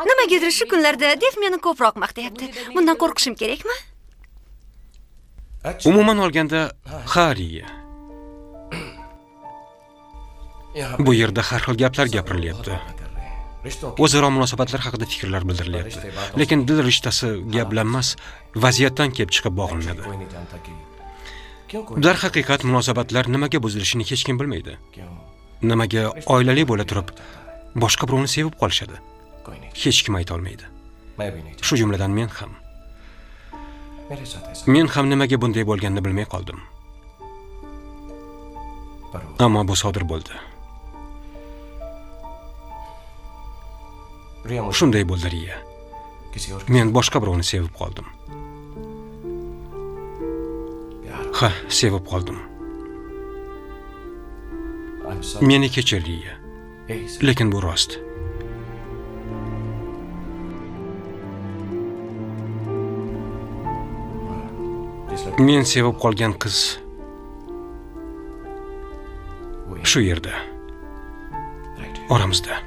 Nimagadir shu kunlarda Dev meni ko'proq maqtayapti. Bundan qo'rqishim kerakmi? Umuman olganda, Hariya. Bu yerda har xil gaplar gapirilyapti. O'zaro munosabatlar haqida fikrlar bildirilyapti. Lekin dil rishtasi gap bilan emas, vaziyatdan kelib chiqib bog'lanadi. Dar haqiqat munosabatlar nimaga buzilishini hech kim bilmaydi. Nimaga oilali bo'la turib boshqa birovni sevib qolishadi? Hech kim ayta olmaydi. Shu jumladan men ham. Men ham nimaga bunday bo'lganini bilmay qoldim. Ammo bu sodir bo'ldi. Shunday bo'ldi, Riya. Men boshqa birovni sevib qoldim. Ha, sevib qoldim. Meni kechir, Riya. Lekin bu rost. Men sevib qolgan qiz shu yerda, oramizda.